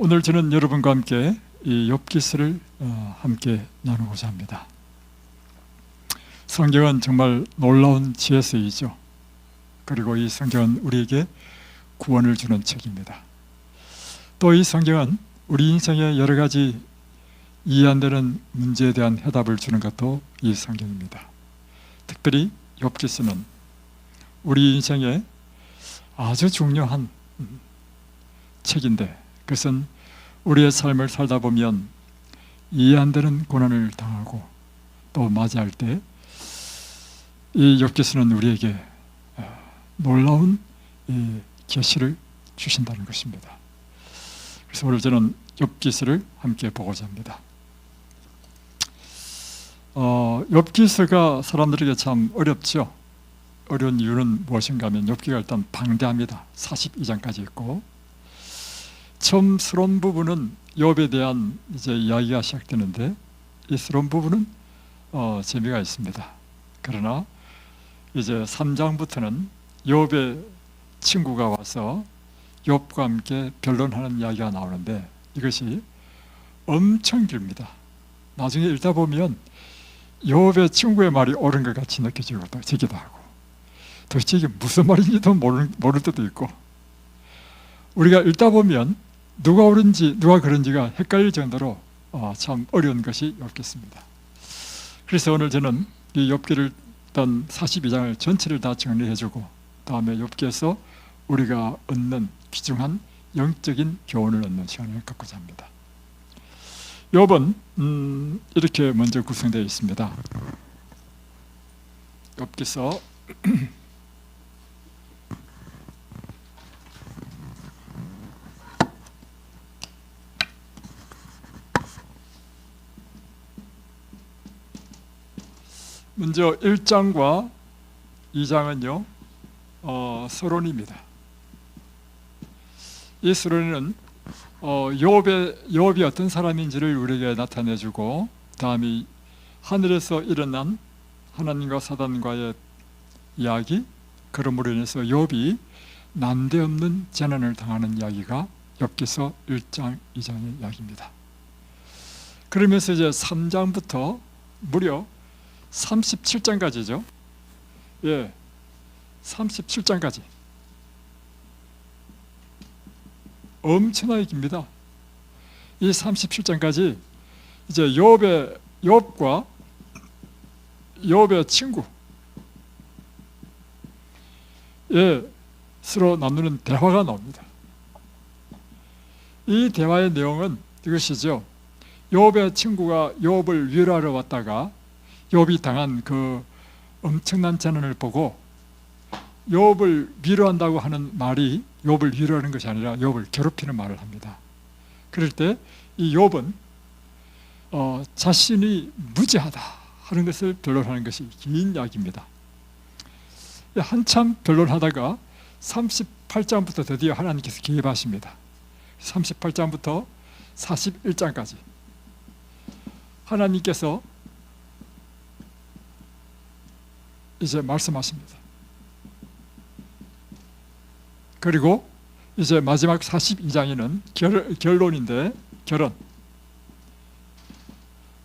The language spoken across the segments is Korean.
오늘 저는 여러분과 함께 이 욥기서를 함께 나누고자 합니다. 성경은 정말 놀라운 지혜서이죠. 그리고 이 성경은 우리에게 구원을 주는 책입니다. 또 이 성경은 우리 인생의 여러 가지 이해 안 되는 문제에 대한 해답을 주는 것도 이 성경입니다. 특별히 욥기서는 우리 인생에 아주 중요한 책인데, 그것은 우리의 삶을 살다 보면 이해 안 되는 고난을 당하고 또 맞이할 때 이 욥기서는 우리에게 놀라운 계시를 주신다는 것입니다. 그래서 오늘 저는 욥기서를 함께 보고자 합니다. 욥기서가 사람들에게 참 어렵죠. 어려운 이유는 무엇인가 하면 욥기가 일단 방대합니다. 42장까지 있고, 처음 서론 부분은 욥에 대한 이제 이야기가 시작되는데, 이 서론 부분은 재미가 있습니다. 그러나 이제 3장부터는 욥의 친구가 와서 욥과 함께 변론하는 이야기가 나오는데, 이것이 엄청 길입니다. 나중에 읽다 보면 욥의 친구의 말이 옳은 것 같이 느껴지기도 하고, 도대체 이게 무슨 말인지도 모를 때도 있고, 우리가 읽다 보면 누가 옳은지 누가 그런지가 헷갈릴 정도로 참 어려운 것이 욥기입니다. 그래서 오늘 저는 이 욥기를 일단 42장을 전체를 다 정리해주고, 다음에 욥기에서 우리가 얻는 귀중한 영적인 교훈을 얻는 시간을 갖고자 합니다. 욥은 이렇게 먼저 구성되어 있습니다. 욥기서 먼저 1장과 2장은요 서론입니다. 이 서론은 욥이 어떤 사람인지를 우리에게 나타내주고, 다음에 하늘에서 일어난 하나님과 사단과의 이야기, 그러므로 인해서 욥이 난데없는 재난을 당하는 이야기가 욥기서 1장, 2장의 이야기입니다. 그러면서 이제 3장부터 무려 37장까지죠. 예, 37장까지 엄청나게 깁니다. 이 37장까지 이제 욥과 욥의 친구 서로 나누는 대화가 나옵니다. 이 대화의 내용은 이것이죠. 욥의 친구가 욥을 위로하러 왔다가 욥이 당한 그 엄청난 재난을 보고 욥을 위로한다고 하는 말이 욥을 위로하는 것이 아니라 욥을 괴롭히는 말을 합니다. 그럴 때 이 욥은 자신이 무죄하다 하는 것을 변론하는 것이 긴 이야기입니다. 한참 변론하다가 38장부터 드디어 하나님께서 개입하십니다. 38장부터 41장까지 하나님께서 이제 말씀하십니다. 그리고 이제 마지막 42장에는 결론인데, 결론.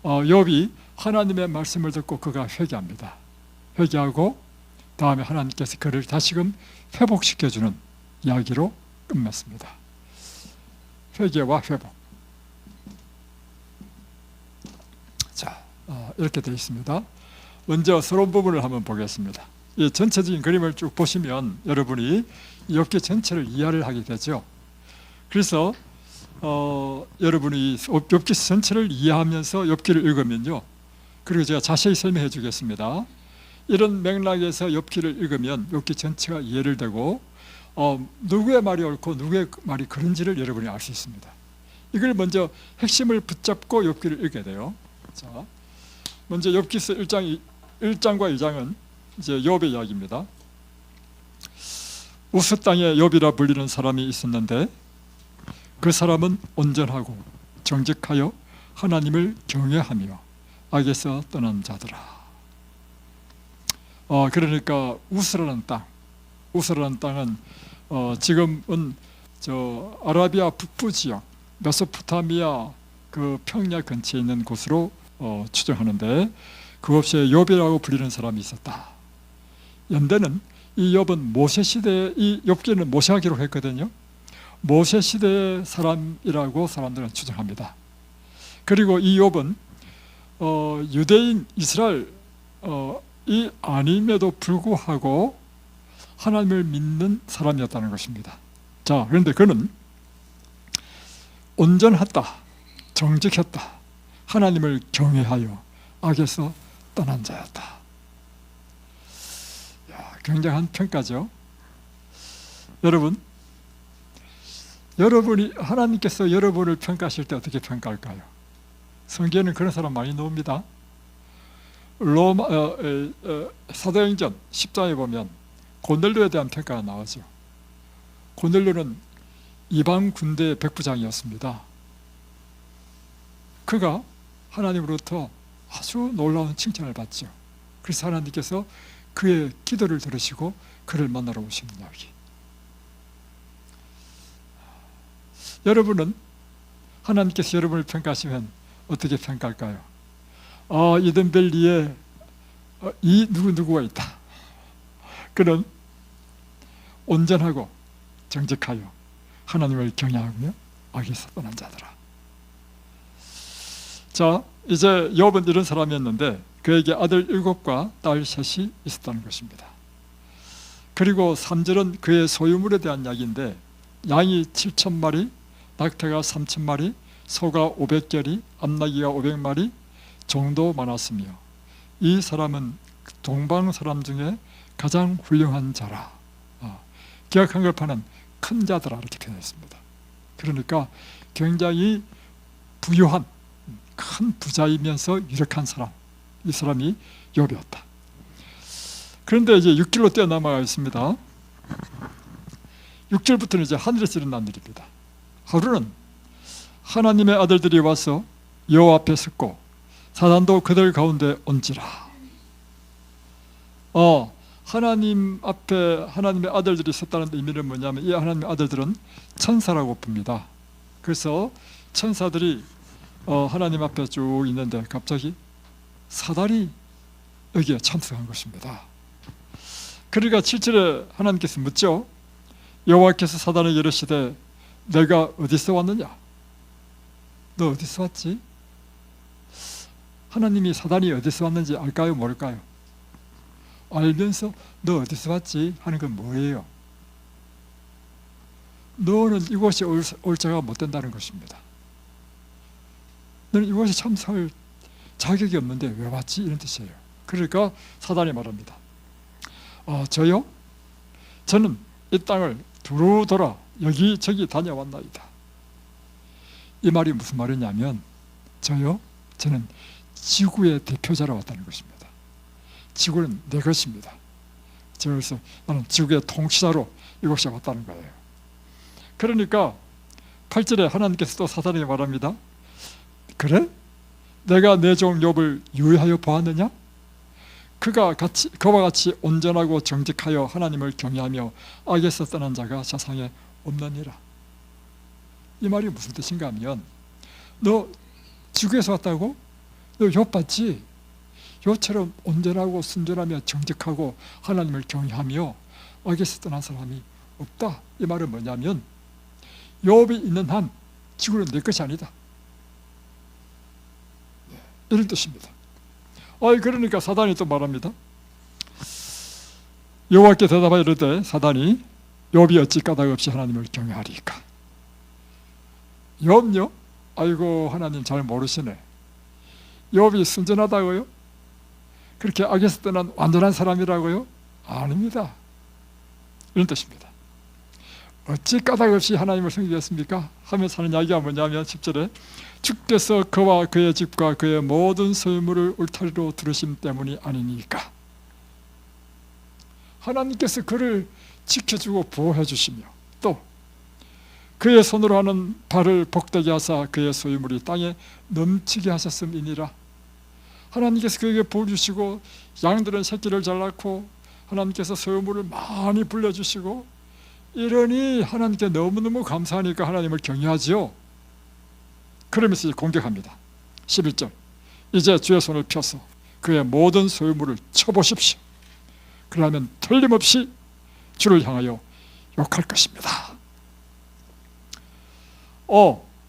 욥이 하나님의 말씀을 듣고 그가 회개합니다. 회개하고 다음에 하나님께서 그를 다시금 회복시켜주는 이야기로 끝맺습니다. 회개와 회복. 자, 이렇게 되어 있습니다. 먼저 서론 부분을 한번 보겠습니다. 이 전체적인 그림을 쭉 보시면 여러분이 욥기 전체를 이해를 하게 되죠. 그래서 여러분이 욥기 전체를 이해하면서 욥기를 읽으면요, 그리고 제가 자세히 설명해 주겠습니다. 이런 맥락에서 욥기를 읽으면 욥기 전체가 이해를 되고 누구의 말이 옳고 누구의 말이 그른지를 여러분이 알 수 있습니다. 이걸 먼저 핵심을 붙잡고 욥기를 읽게 돼요. 자, 먼저 욥기서 1장과 2장은 이제 욥의 이야기입니다. 우스 땅에 욥이라 불리는 사람이 있었는데, 그 사람은 온전하고 정직하여 하나님을 경외하며 악에서 떠난 자더라. 그러니까 우스라는 땅은 지금은 아라비아 북부 지역, 메소포타미아 그 평야 근처에 있는 곳으로 추정하는데, 그곳에 욥이라고 불리는 사람이 있었다. 연대는 이 욥은 모세 시대에, 이 욥기는 모세가 기록했거든요. 모세 시대의 사람이라고 사람들은 추정합니다. 그리고 이 욥은 유대인 이스라엘이 아님에도 불구하고 하나님을 믿는 사람이었다는 것입니다. 자, 그런데 그는 온전했다, 정직했다, 하나님을 경외하여 악에서 떠난 자였다. 야, 굉장한 평가죠. 여러분이 하나님께서 여러분을 평가하실 때 어떻게 평가할까요? 성경에는 그런 사람 많이 나옵니다. 사도행전 10장에 보면 고넬료에 대한 평가가 나오죠. 고넬료는 이방 군대의 백부장이었습니다. 그가 하나님으로부터 아주 놀라운 칭찬을 받죠. 그래서 하나님께서 그의 기도를 들으시고 그를 만나러 오시는 이야기. 여러분은 하나님께서 여러분을 평가하시면 어떻게 평가할까요? 이든벨리에 이 누구누구가 있다. 그는 온전하고 정직하여 하나님을 경외하며 악에서 떠난 자들아. 자, 이제 욥은 이런 사람이었는데 그에게 아들 7과 딸 3이 있었다는 것입니다. 그리고 3절은 그의 소유물에 대한 이야기인데, 양이 7,000마리, 낙태가 3,000마리, 소가 500결이, 암나귀가 500마리 정도 많았으며, 이 사람은 동방 사람 중에 가장 훌륭한 자라. 기억 한글판은 큰 자들아 이렇게 표현했습니다. 그러니까 굉장히 부유한 큰 부자이면서 유력한 사람, 이 사람이 욥이었다. 그런데 이제 6절로 뛰어넘어가 있습니다. 6절부터는 이제 하늘에서 일어난 일입니다. 하루는 하나님의 아들들이 와서 여호와 앞에 섰고 사단도 그들 가운데 온지라. 하나님 앞에 하나님의 아들들이 섰다는 의미는 뭐냐면, 이 하나님의 아들들은 천사라고 봅니다. 그래서 천사들이 하나님 앞에 쭉 있는데 갑자기 사단이 여기에 참석한 것입니다. 그러니까 7절에 하나님께서 묻죠. 여호와께서 사단에게 이르시되 내가 어디서 왔느냐? 너 어디서 왔지? 하나님이 사단이 어디서 왔는지 알까요? 모를까요? 알면서 너 어디서 왔지? 하는 건 뭐예요? 너는 이곳에 올 자가 못 된다는 것입니다. 너는 이곳에 참석할 자격이 없는데 왜 왔지? 이런 뜻이에요. 그러니까 사단이 말합니다. 저요? 저는 이 땅을 두루 돌아 여기저기 다녀왔나이다. 이 말이 무슨 말이냐면, 저요? 저는 지구의 대표자로 왔다는 것입니다. 지구는 내 것입니다. 그래서 나는 지구의 통치자로 이곳에 왔다는 거예요. 그러니까 8절에 하나님께서 또 사단에게 말합니다. 그래? 내가 내 종 욥을 유의하여 보았느냐? 그와 같이 온전하고 정직하여 하나님을 경외하며 악에서 떠난 자가 세상에 없느니라. 이 말이 무슨 뜻인가 하면, 너 지구에서 왔다고? 너 욥 봤지? 욥처럼 온전하고 순전하며 정직하고 하나님을 경외하며 악에서 떠난 사람이 없다. 이 말은 뭐냐면, 욥이 있는 한 지구는 내 것이 아니다, 이런 뜻입니다. 그러니까 사단이 또 말합니다. 여호와께 대답하여 이르되 사단이 욥이 어찌 까닭 없이 하나님을 경외하리까? 욥요? 아이고, 하나님 잘 모르시네. 욥이 순전하다고요? 그렇게 악에서 떠난 완전한 사람이라고요? 아닙니다, 이런 뜻입니다. 어찌 까닭 없이 하나님을 섬기겠습니까? 하면서 하는 이야기가 뭐냐면 10절에 주께서 그와 그의 집과 그의 모든 소유물을 울타리로 두르심 때문이 아니니까. 하나님께서 그를 지켜주고 보호해 주시며 또 그의 손으로 하는 발을 복되게 하사 그의 소유물이 땅에 넘치게 하셨음이니라. 하나님께서 그에게 보호 주시고 양들은 새끼를 잘 낳고 하나님께서 소유물을 많이 불려주시고, 이러니 하나님께 너무너무 감사하니까 하나님을 경외하지요. 그러면서 공격합니다. 11절, 이제 주의 손을 펴서 그의 모든 소유물을 쳐보십시오. 그러면 틀림없이 주를 향하여 욕할 것입니다.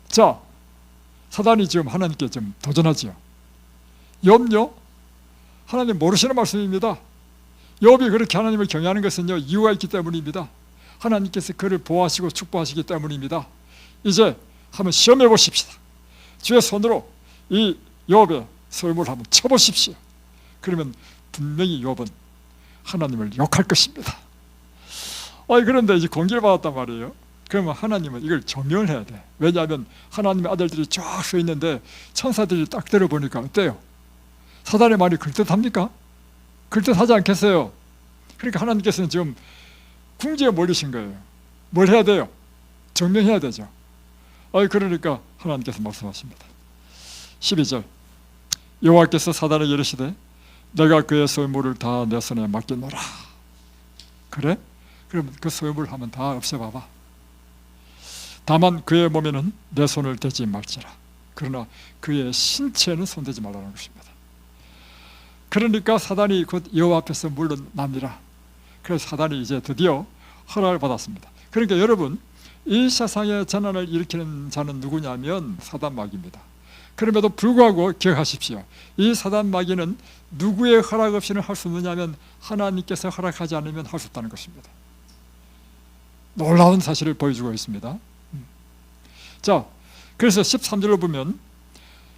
자, 사단이 지금 하나님께 좀 도전하지요. 욥요, 하나님 모르시는 말씀입니다. 욥이 그렇게 하나님을 경외하는 것은요, 이유가 있기 때문입니다. 하나님께서 그를 보호하시고 축복하시기 때문입니다. 이제 한번 시험해 보십시다. 주의 손으로 이 욥의 소유물을 한번 쳐보십시오. 그러면 분명히 욥은 하나님을 욕할 것입니다. 그런데 이제 공개를 받았단 말이에요. 그러면 하나님은 이걸 정명을 해야 돼. 왜냐하면 하나님의 아들들이 쫙 서 있는데 천사들이 딱 들어보니까 어때요? 사단의 말이 그럴듯합니까? 그럴듯하지 않겠어요? 그러니까 하나님께서는 지금 궁지에 몰리신 거예요. 뭘 해야 돼요? 정명해야 되죠. 그러니까 하나님께서 말씀하십니다. 12절, 여호와께서 사단에게 이르시되 내가 그의 소유물을 다 내 손에 맡겼노라. 그래? 그러면 그 소유물 한번 다 없애봐봐. 다만 그의 몸에는 내 손을 대지 말지라. 그러나 그의 신체는 손대지 말라는 것입니다. 그러니까 사단이 곧 여호와 앞에서 물러납니다. 그래서 사단이 이제 드디어 허락을 받았습니다. 그러니까 여러분, 이 세상에 재난을 일으키는 자는 누구냐면 사단 마귀입니다. 그럼에도 불구하고 기억하십시오. 이 사단 마귀는 누구의 허락 없이는 할 수 없느냐면 하나님께서 허락하지 않으면 할 수 없다는 것입니다. 놀라운 사실을 보여주고 있습니다. 자, 그래서 13절로 보면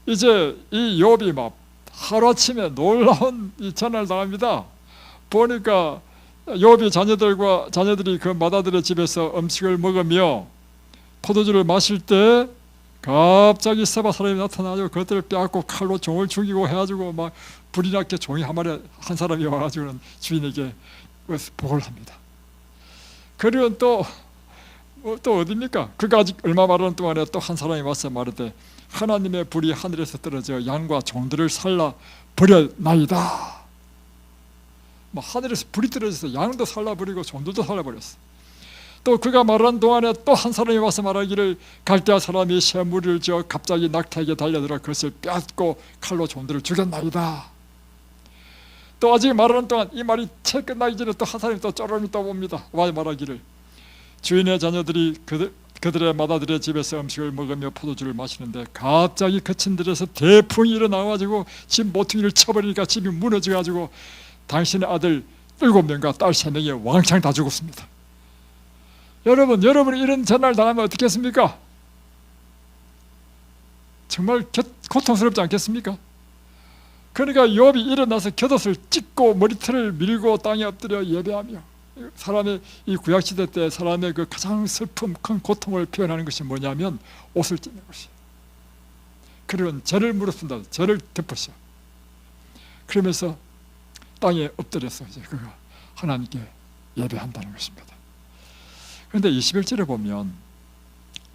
이제 이 욥이 막 하루아침에 놀라운 이 전화를 당합니다. 보니까 욥이 자녀들이 그 맏아들의 집에서 음식을 먹으며 포도주를 마실 때 갑자기 세바 사람이 나타나서 그것들을 빼앗고 칼로 종을 죽이고 해가지고 막 불이 났게 종이 한 사람이 와가지고는 주인에게 보고를 합니다. 그리고 또 어디입니까? 그가 아직 얼마 말하는 동안에 또 한 사람이 와서 말하되 하나님의 불이 하늘에서 떨어져 양과 종들을 살라 버렸나이다. 하늘에서 불이 떨어져서 양도 살라버리고 종들도 살라버렸어. 또 그가 말하는 동안에 또 한 사람이 와서 말하기를 갈대아 사람이 쇠무리를 지어 갑자기 낙타에게 달려들어 그것을 빼앗고 칼로 종들을 죽였나이다. 또 아직 말하는 동안 이 말이 채 끝나기 전에 또 한 사람이 또 쪼르르 떠봅니다. 와 말하기를 주인의 자녀들이 그들의 맏아들의 집에서 음식을 먹으며 포도주를 마시는데 갑자기 그친 들에서 대풍이 일어나가지고 집 모퉁이를 쳐버리니까 집이 무너져가지고 당신의 아들 7명과 딸 3명이 왕창 다 죽었습니다. 여러분이 이런 전화를 당하면 어떻게 했습니까? 정말 고통스럽지 않겠습니까? 그러니까 욥이 일어나서 곁옷을 찢고 머리털을 밀고 땅에 엎드려 예배하며, 사람의 이 구약시대 때 사람의 그 가장 슬픔, 큰 고통을 표현하는 것이 뭐냐면 옷을 찢는 것이에요. 그리고 죄를 무릅쓴다. 죄를 덮으셔. 그러면서 땅에 엎드려서 이제 그가 하나님께 예배한다는 것입니다. 그런데 21절에 보면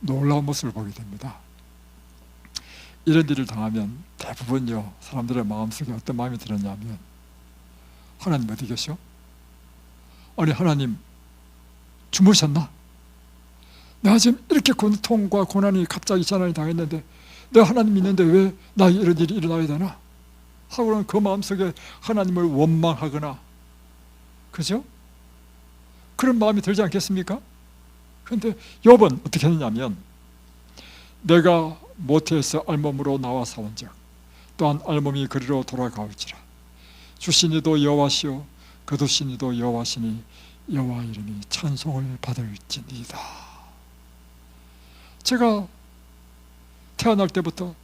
놀라운 모습을 보게 됩니다. 이런 일을 당하면 대부분요, 사람들의 마음속에 어떤 마음이 들었냐면 하나님 어디 계셔? 아니 하나님 주무셨나? 내가 지금 이렇게 고통과 고난이 갑자기 재난이 당했는데 내가 하나님 있는데 왜 나 이런 일이 일어나야 되나? 하고는 그 마음속에 하나님을 원망하거나, 그죠? 그런 마음이 들지 않겠습니까? 그런데 욥은 어떻게 했냐면 내가 모태에서 알몸으로 나와 사온즉 또한 알몸이 그리로 돌아가올지라. 주신 이도 여호와시요 거두신 이도 여호와시니 여호와 이름이 찬송을 받을지니이다. 제가 태어날 때부터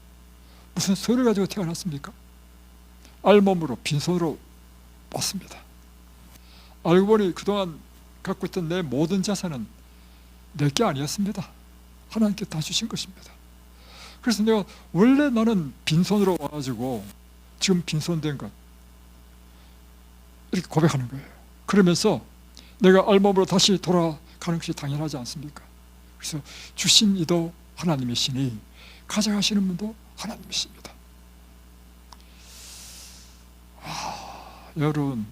무슨 소리를 가지고 태어났습니까? 알몸으로 빈손으로 왔습니다. 알고 보니 그동안 갖고 있던 내 모든 자산은 내게 아니었습니다. 하나님께 다 주신 것입니다. 그래서 내가 원래 나는 빈손으로 와가지고 지금 빈손된 것 이렇게 고백하는 거예요. 그러면서 내가 알몸으로 다시 돌아가는 것이 당연하지 않습니까? 그래서 주신 이도 하나님이시니 가져가시는 분도 하나님이십니다. 여러분,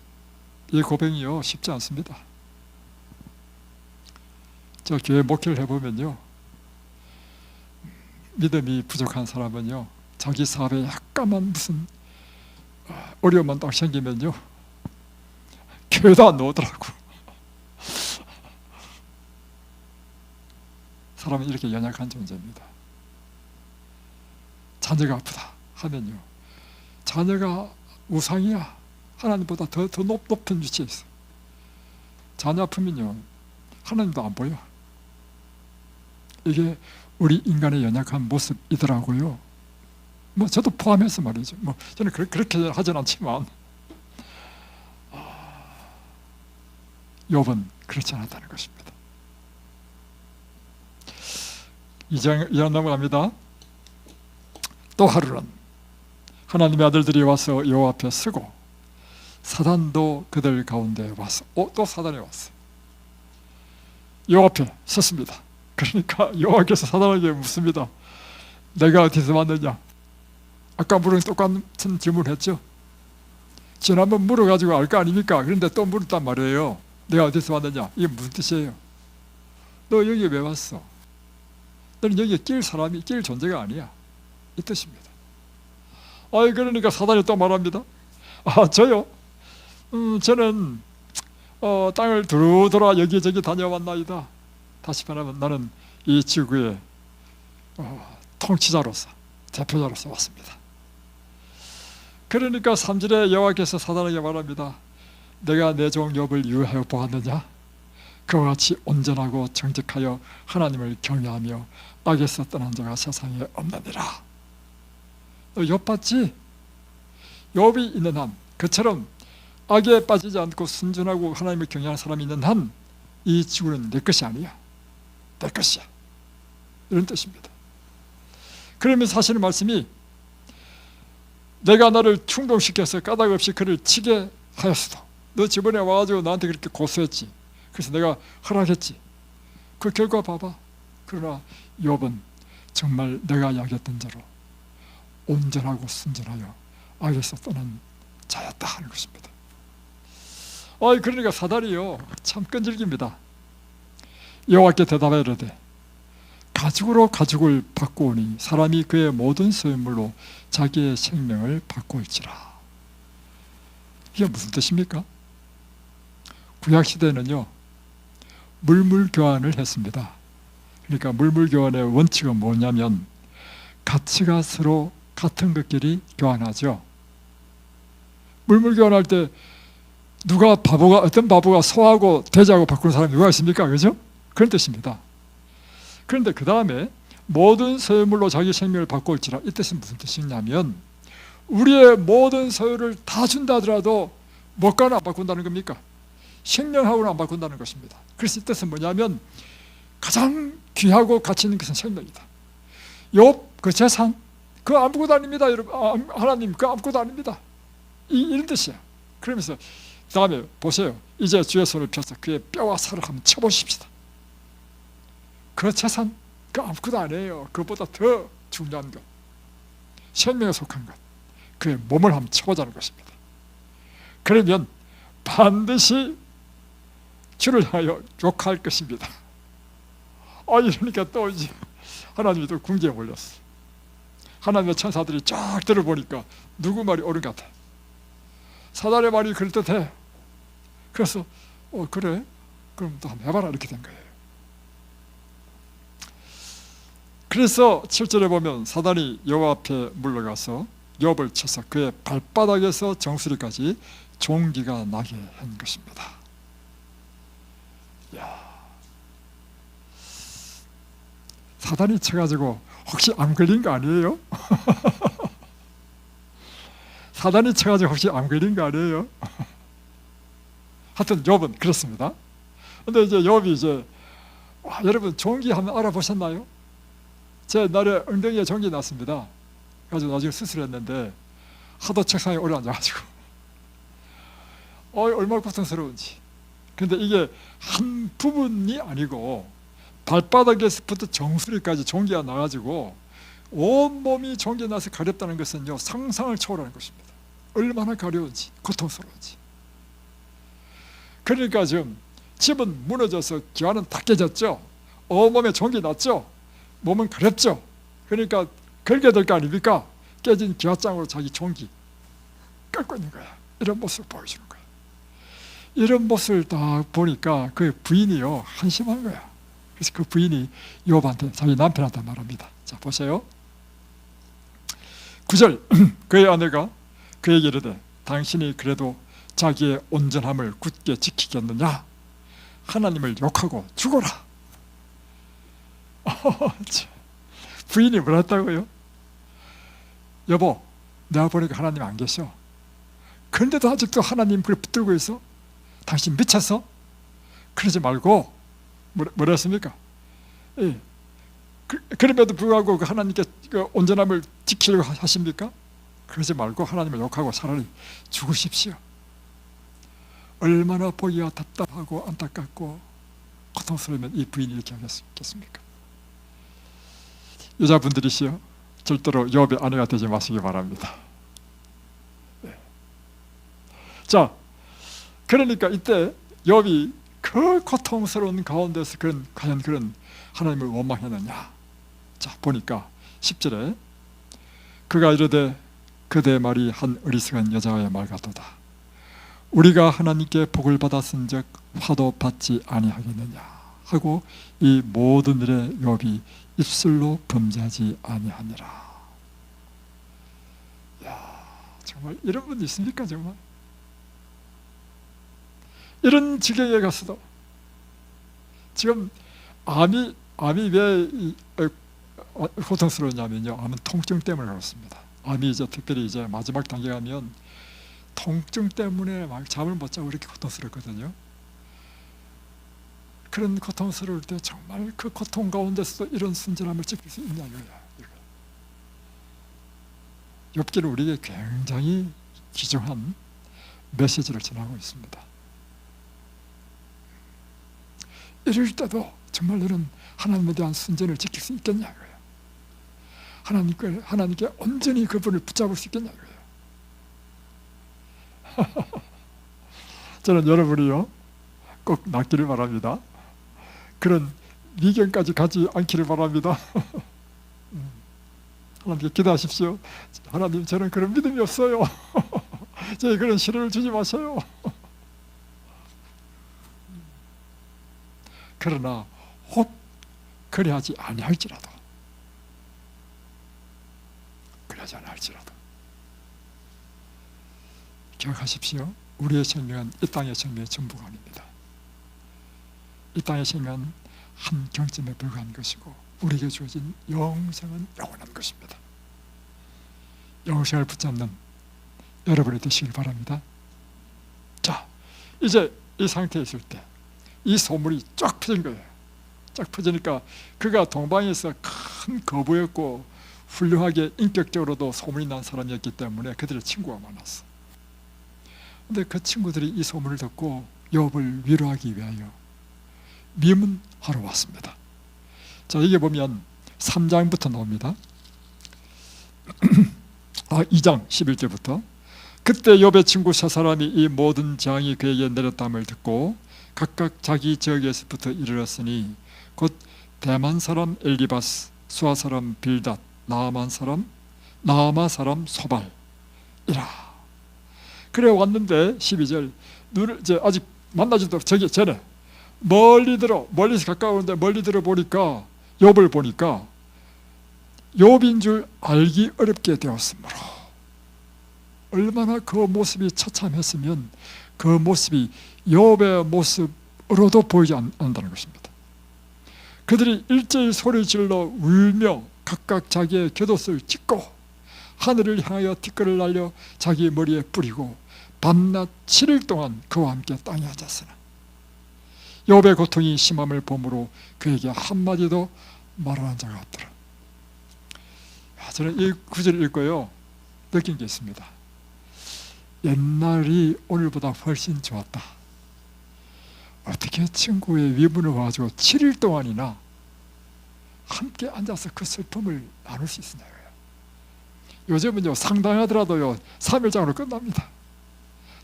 이 고백이요 쉽지 않습니다. 저 교회 목회를 해보면요, 믿음이 부족한 사람은요, 자기 사업에 약간만 무슨 어려움만 딱 생기면요, 교회도 안 나오더라고. 사람은 이렇게 연약한 존재입니다. 자녀가 아프다 하면요, 자녀가 우상이야, 하나님보다 더 높은 위치에 있어. 자녀 아프면요, 하나님도 안 보여. 이게 우리 인간의 연약한 모습이더라고요. 뭐 저도 포함해서 말이죠. 뭐 저는 그렇게 하진 않지만 욥은 그렇지 않았다는 것입니다. 2장 넘어갑니다. 또 하루는 하나님의 아들들이 와서 여호와 앞에 서고 사단도 그들 가운데 와서 또 사단이 왔어. 여호와 앞에 섰습니다. 그러니까 여호와께서 사단에게 묻습니다. 내가 어디서 왔느냐? 아까 물은 똑같은 질문을 했죠. 지난번 물어가지고 알 거 아닙니까? 그런데 또 물었단 말이에요. 내가 어디서 왔느냐? 이게 무슨 뜻이에요? 너 여기 왜 왔어? 너는 여기에 낄 존재가 아니야. 이 뜻입니다. 그러니까 사단이 또 말합니다. 저요? 저는 땅을 두루 돌아 여기저기 다녀왔나이다. 다시 말하면 나는 이 지구의 통치자로서, 대표자로서 왔습니다. 그러니까 3절에 여호와께서 사단에게 말합니다. 내가 내 종 욥을 유하여 보았느냐? 그와 같이 온전하고 정직하여 하나님을 경외하며 악에서 떠난 자가 세상에 없느니라. 너 욥 봤지? 욥이 있는 한, 그처럼 악에 빠지지 않고 순전하고 하나님을 경외하는 사람이 있는 한 이 지구는 내 것이 아니야. 내 것이야. 이런 뜻입니다. 그러면 사실은 말씀이 내가 너를 충동시켜서 까닭없이 그를 치게 하였어도 너 저번에 와가지고 나한테 그렇게 고소했지. 그래서 내가 허락했지. 그 결과 봐봐. 그러나 욥은 정말 내가 약했던 자로 온전하고 순전하여 악에서 떠난 자였다 하는 것입니다. 그러니까 사단이요 참 끈질깁니다. 여호와께 대답하여 이르되 가죽으로 가죽을 바꾸오니 사람이 그의 모든 소유물로 자기의 생명을 바꿀지라. 이게 무슨 뜻입니까? 구약시대는요 물물 교환을 했습니다. 그러니까 물물 교환의 원칙은 뭐냐면 가치가 서로 같은 것끼리 교환하죠. 물물 교환할 때 어떤 바보가 소하고 돼지하고 바꾸는 사람이 누가 있습니까? 그죠? 그런 뜻입니다. 그런데 그 다음에 모든 소유물로 자기 생명을 바꿀지라, 이 뜻은 무슨 뜻이냐면 우리의 모든 소유를 다 준다 하더라도 뭐가는 안 바꾼다는 겁니까? 생명하고는 안 바꾼다는 것입니다. 그래서 이 뜻은 뭐냐면 가장 귀하고 가치 있는 것은 생명이다. 욥 그 재산 그거 아무것도 아닙니다. 여러분, 하나님 그거 아무것도 아닙니다. 이런 뜻이야. 그러면서 그 다음에 보세요. 이제 주의 손을 펴서 그의 뼈와 살을 한번 쳐보십시다. 그 재산 그 아무것도 아니에요. 그것보다 더 중요한 것, 생명에 속한 것, 그의 몸을 한번 쳐보자는 것입니다. 그러면 반드시 주를 향하여 욕할 것입니다. 이러니까 또 이제 하나님이 또 궁지에 몰렸어. 하나님의 천사들이 쫙 들어보니까 누구 말이 옳은 것 같아. 사단의 말이 그럴듯해. 그래서 그래? 그럼 또 한번 해봐라 이렇게 된 거예요. 그래서 7절에 보면 사단이 여호와 앞에 물러가서 욥을 쳐서 그의 발바닥에서 정수리까지 종기가 나게 한 것입니다. 사단이 쳐가지고 혹시 암 걸린 거 아니에요? 사단이 쳐가지고 혹시 암 걸린 거 아니에요? 하여튼 욥은 그렇습니다. 근데 이제 욥이 여러분 종기 한번 알아보셨나요? 제 날에 엉덩이에 종기 났습니다. 그래서 나중에 수술했는데 하도 책상에 오래 앉아가지고 얼마나 고통스러운지. 근데 이게 한 부분이 아니고 발바닥에서부터 정수리까지 종기가 나가지고 온몸이 종기 나서 가렵다는 것은요 상상을 초월하는 것입니다. 얼마나 가려운지 고통스러운지. 그러니까 지금 집은 무너져서 기와는 다 깨졌죠. 온몸에 종기 났죠. 몸은 가렵죠. 그러니까 걸게 될 거 아닙니까? 깨진 기와장으로 자기 종기 깎고 있는 거야. 이런 모습을 보여주는 거야. 이런 모습을 딱 보니까 그 부인이요 한심한 거야. 그래서 그 부인이 욥한테, 자기 남편한테 말합니다. 자, 보세요. 9절 그의 아내가 그에게 이르되 당신이 그래도 자기의 온전함을 굳게 지키겠느냐? 하나님을 욕하고 죽어라. 부인이 뭐라 했다고요? 여보, 내가 보니까 하나님 안 계셔. 그런데도 아직도 하나님 그걸 붙들고 있어? 당신 미쳤어? 그러지 말고 뭐라 했습니까? 예. 그럼에도 불구하고 그 하나님께 그 온전함을 지키려고 하십니까? 그러지 말고 하나님을 욕하고 차라리 죽으십시오. 얼마나 보기가 답답하고 안타깝고 고통스러우면 이 부인이 이렇게 하겠습니까? 여자분들이시여, 절대로 욥의 아내가 되지 마시기 바랍니다. 네. 자, 그러니까 이때 욥이 그 고통스러운 가운데서 과연 그런 하나님을 원망했느냐? 자, 보니까 10절에 그가 이르되 그대 말이 한 어리석은 여자의 말 같도다. 우리가 하나님께 복을 받았은즉 화도 받지 아니하겠느냐 하고 이 모든 일에 욥이 입술로 범죄하지 아니하니라. 야, 정말 이런 분 있습니까? 정말 이런 지경에 갔어도 지금 암이 왜 고통스러우냐면요, 암은 통증 때문에 그렇습니다. 암이 이제 특별히 이제 마지막 단계 가면 통증 때문에 막 잠을 못 자고 이렇게 고통스럽거든요. 그런 고통스러울 때 정말 그 고통 가운데서도 이런 순전함을 지킬 수 있냐고요. 욥기는 우리에게 굉장히 귀중한 메시지를 전하고 있습니다. 이럴 때도 정말 너는 하나님에 대한 순전을 지킬 수 있겠냐고요. 하나님께 온전히 그분을 붙잡을 수 있겠냐고요. 저는 여러분이요 꼭 낫기를 바랍니다. 그런 미경까지 가지 않기를 바랍니다. 하나님께 기도하십시오. 하나님, 저는 그런 믿음이 없어요. 저희 그런 시련을 주지 마세요. 그러나 혹 그리하지 아니할지라도 기억하십시오. 우리의 생명은 이 땅의 생명의 전부가 아닙니다. 이 땅의 생명은 한 경점에 불과한 것이고 우리에게 주어진 영생은 영원한 것입니다. 영생을 붙잡는 여러분이 되시길 바랍니다. 자, 이제 이 상태에 있을 때 이 소문이 쫙 퍼진 거예요. 쫙 퍼지니까 그가 동방에서 큰 거부였고 훌륭하게 인격적으로도 소문이 난 사람이었기 때문에 그들의 친구가 많았어. 근데 그 친구들이 이 소문을 듣고 욥을 위로하기 위하여 미문하러 왔습니다. 자, 여기 보면 3장부터 나옵니다. 2장 11절부터 그때 욥의 친구 세 사람이 이 모든 재앙이 그에게 내렸담을 듣고 각각 자기 지역에서부터 이르렀으니 곧 대만 사람 엘리바스, 수아 사람 빌닷, 나아마 사람 소발이라. 그래 왔는데 12절 눈을 이제 아직 만나지도 저기 전에 멀리서 가까운데 멀리 들어 보니까 욥을 보니까 욥인 줄 알기 어렵게 되었으므로, 얼마나 그 모습이 처참했으면 그 모습이 욥의 모습으로도 보이지 않는다는 것입니다. 그들이 일제히 소리 질러 울며 각각 자기의 곁옷을 찢고 하늘을 향하여 티끌을 날려 자기 머리에 뿌리고 밤낮 7일 동안 그와 함께 땅에 앉았으나 욥의 고통이 심함을 보므로 그에게 한마디도 말하는 자가 없더라. 저는 이 구절을 읽고요 느낀 게 있습니다. 옛날이 오늘보다 훨씬 좋았다. 어떻게 친구의 위문을 와가지고 7일 동안이나 함께 앉아서 그 슬픔을 나눌 수 있으냐고요. 요즘은요 상당하더라도요 3일장으로 끝납니다.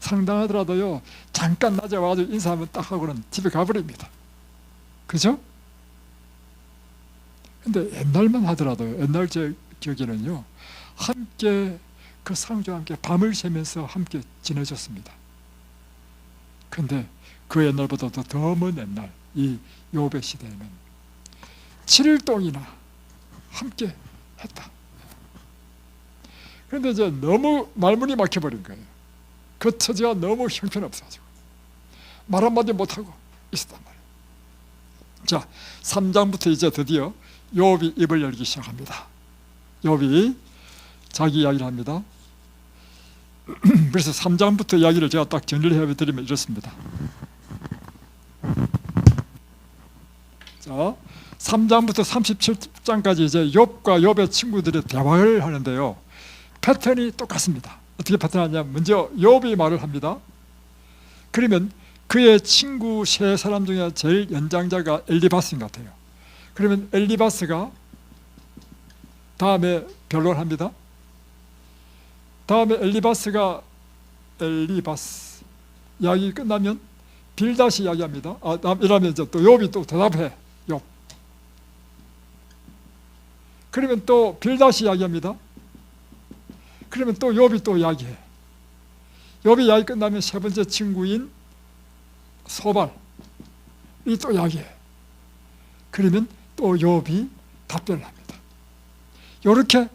상당하더라도요 잠깐 낮에 와가지고 인사하면 딱 하고는 집에 가버립니다. 그죠? 근데 옛날만 하더라도 옛날 제 기억에는요, 함께 그 상주와 함께 밤을 새면서 함께 지내줬습니다. 근데 그 옛날보다도 더 먼 옛날 이 욥의 시대에는 7일 동이나 함께 했다. 그런데 이제 너무 말문이 막혀버린 거예요. 그 처지가 너무 형편없어가지고 말 한마디 못하고 있었단 말이에요. 자, 3장부터 이제 드디어 욥이 입을 열기 시작합니다. 욥이 자기 이야기를 합니다. 그래서 3장부터 이야기를 제가 딱 정리를 해드리면 이렇습니다. 자, 3장부터 37장까지 이제 욥과 욥의 친구들의 대화를 하는데요, 패턴이 똑같습니다. 어떻게 패턴하냐면 먼저 욥이 말을 합니다. 그러면 그의 친구 세 사람 중에 제일 연장자가 엘리바스인 것 같아요. 그러면 엘리바스가 다음에 변론을 합니다. 다음에 엘리바스 이야기 끝나면 빌닷이 이야기합니다. 이러면 이제 또 욥이 또 대답해. 욥. 그러면 또 빌닷이 이야기합니다. 그러면 또 욥이 또 이야기해. 욥이 이야기 끝나면 세 번째 친구인 소발이 또 이야기해. 그러면 또 욥이 답변을 합니다. 이렇게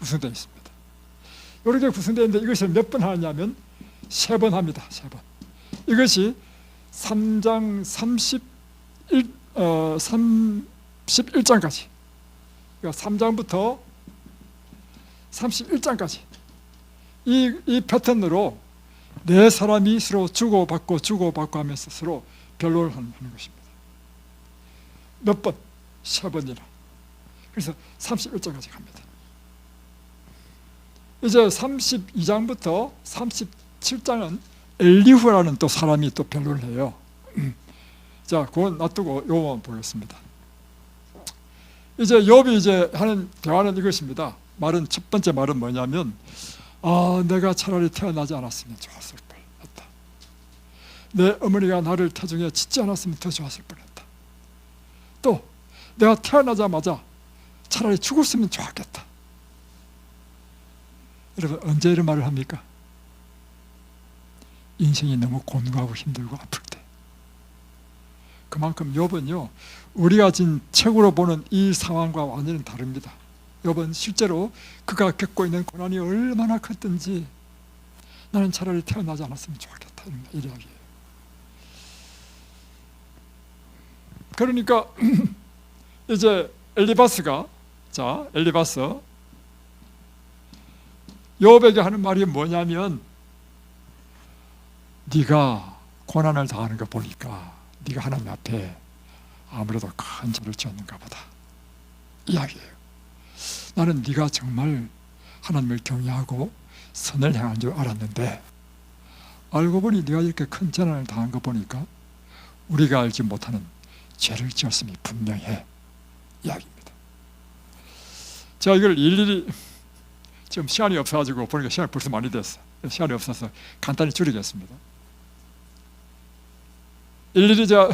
구성되어 있습니다. 이렇게 구성되어 있는데 이것을 몇 번 하냐면 3번 합니다. 3번. 이것이 3장 31장까지, 그러니까 3장부터 31장까지 이 패턴으로 네 사람이 서로 주고받고 하면서 서로 변론을 하는 것입니다. 몇 번? 3번이나. 그래서 31장까지 갑니다. 이제 32장부터 37장은 엘리후라는 또 사람이 또 변론을 해요. 자, 그건 놔두고 요것만 보겠습니다. 이제 욥이 이제 하는 대화는 이것입니다. 첫 번째 말은 뭐냐면, 내가 차라리 태어나지 않았으면 좋았을 뻔했다. 내 어머니가 나를 태중에 짓지 않았으면 더 좋았을 뻔했다. 또 내가 태어나자마자 차라리 죽었으면 좋았겠다. 여러분, 언제 이런 말을 합니까? 인생이 너무 곤고하고 힘들고 아플 때. 그만큼 욥은요, 우리가 진 책으로 보는 이 상황과 완전히 다릅니다. 욥은 실제로 그가 겪고 있는 고난이 얼마나 컸든지 나는 차라리 태어나지 않았으면 좋겠다, 이런 이야기예요. 그러니까 이제 엘리바스 욥에게 하는 말이 뭐냐면, 네가 고난을 당하는 거 보니까 네가 하나님 앞에 아무래도 큰 죄를 지었는가 보다, 이야기예요. 나는 네가 정말 하나님을 경외하고 선을 행한 줄 알았는데 알고 보니 네가 이렇게 큰 재난을 당한 거 보니까 우리가 알지 못하는 죄를 지었음이 분명해, 이야기입니다. 제가 이걸 일일이 지금 시간이 없어가지고 보니까 시간이 벌써 많이 됐어. 시간이 없어서 간단히 줄이겠습니다. 일일이 제가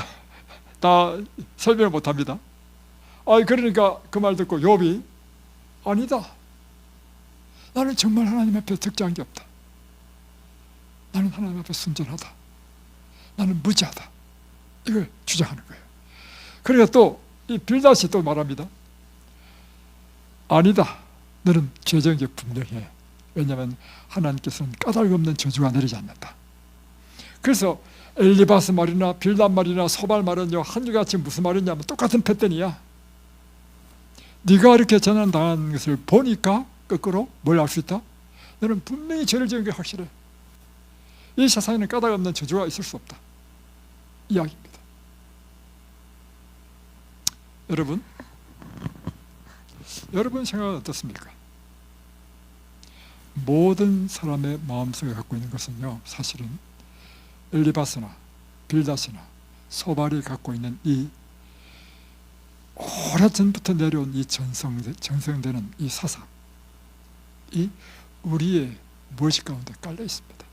다 설명을 못합니다. 그러니까 그 말 듣고 욥이, 아니다, 나는 정말 하나님 앞에 득자한 게 없다. 나는 하나님 앞에 순전하다. 나는 무지하다. 이걸 주장하는 거예요. 그러니까 또 이 빌닷이 또 말합니다. 아니다, 너는 죄적인 게 분명해. 왜냐하면 하나님께서는 까닭 없는 저주가 내리지 않는다. 그래서 엘리바스 말이나 빌닷 말이나 소발 말은요, 한결같이 무슨 말이냐면 똑같은 패턴이야. 네가 이렇게 재난당한 것을 보니까 거꾸로 뭘 알 수 있다? 너는 분명히 죄를 지은 게 확실해. 이 세상에는 까닭 없는 저주가 있을 수 없다, 이야기입니다. 여러분 생각은 어떻습니까? 모든 사람의 마음속에 갖고 있는 것은요, 사실은 엘리바스나 빌닷이나 소발이 갖고 있는 이 오래전부터 내려온 이 전성되는 이 사상, 이 우리의 무엇이 가운데 깔려 있습니다.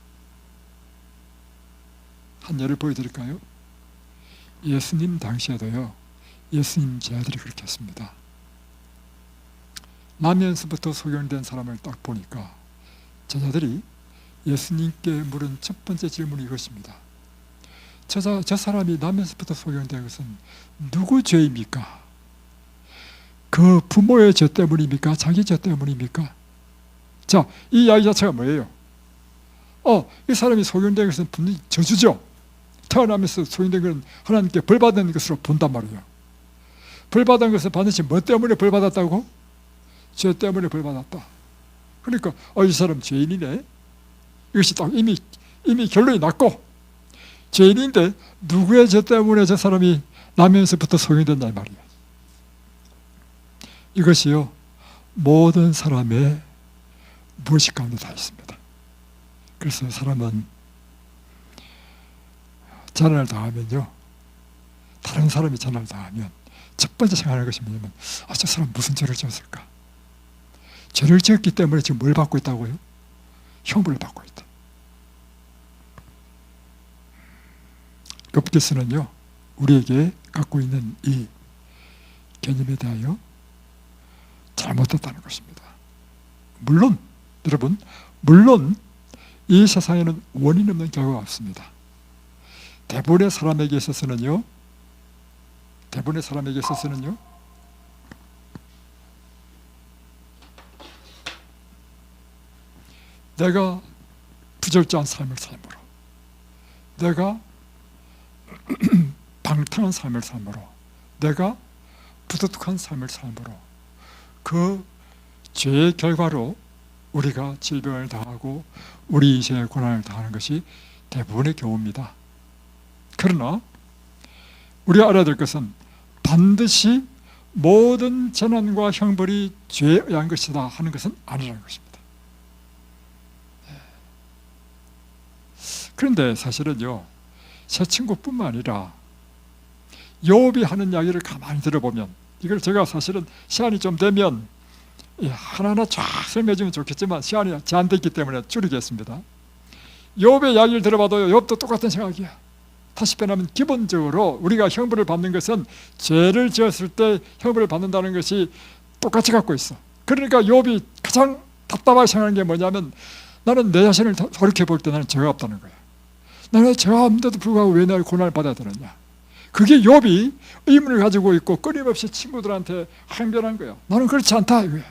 한 예를 보여드릴까요? 예수님 당시에도요, 예수님 제자들이 그렇게 했습니다. 나면서부터 소경된 사람을 딱 보니까 제자들이 예수님께 물은 첫 번째 질문이 이것입니다. 저 사람이 나면서부터 소경된 것은 누구 죄입니까? 그 부모의 죄 때문입니까? 자기 죄 때문입니까? 자, 이 이야기 자체가 뭐예요? 이 사람이 소경된 것은 분명히 저주죠. 태어나면서 소경된 것은 하나님께 벌받은 것으로 본단 말이에요. 벌받은 것은 반드시 뭐 때문에 벌받았다고? 죄 때문에 벌받았다. 그러니까 이 사람 죄인이네. 이것이 딱 이미 결론이 났고, 죄인인데 누구의 죄 때문에 저 사람이 나면서부터 소경된다 이 말이에요. 이것이요, 모든 사람의 무의식 가운데 다 있습니다. 그래서 사람은 재난을 당하면요, 다른 사람이 재난을 당하면 첫 번째 생각하는 것이 뭐냐면, 저 사람 무슨 죄를 지었을까? 죄를 지었기 때문에 지금 뭘 받고 있다고요? 형벌을 받고 있다. 욥기서는요, 우리에게 갖고 있는 이 개념에 대하여 잘못됐다는 것입니다. 물론 여러분, 이 세상에는 원인 없는 결과가 없습니다. 대부분의 사람에게 있어서는요, 내가 부절제한 삶을 삶으로, 내가 방탕한 삶을 삶으로, 내가 부도덕한 삶을 삶으로, 그 죄의 결과로 우리가 질병을 당하고 우리 인생의 고난을 당하는 것이 대부분의 경우입니다. 그러나 우리가 알아야 될 것은 반드시 모든 재난과 형벌이 죄에 의한 것이다 하는 것은 아니라는 것입니다. 그런데 사실은요, 새 친구뿐만 아니라 욥이 하는 이야기를 가만히 들어보면, 이걸 제가 사실은 시간이 좀 되면 하나하나 쫙 설명해 주면 좋겠지만 시간이 제한됐기 때문에 줄이겠습니다. 욥의 이야기를 들어봐도 욥도 똑같은 생각이야. 다시 표현하면 기본적으로 우리가 형벌을 받는 것은 죄를 지었을 때 형벌을 받는다는 것이 똑같이 갖고 있어. 그러니까 욥이 가장 답답하게 생각하는 게 뭐냐면, 나는 내 자신을 돌이켜볼 때 나는 죄가 없다는 거야. 나는 죄가 없는데도 불구하고 왜 내가 고난을 받아야 되느냐. 그게 욥이 의문을 가지고 있고 끊임없이 친구들한테 항변한 거야. 나는 그렇지 않다 이거야.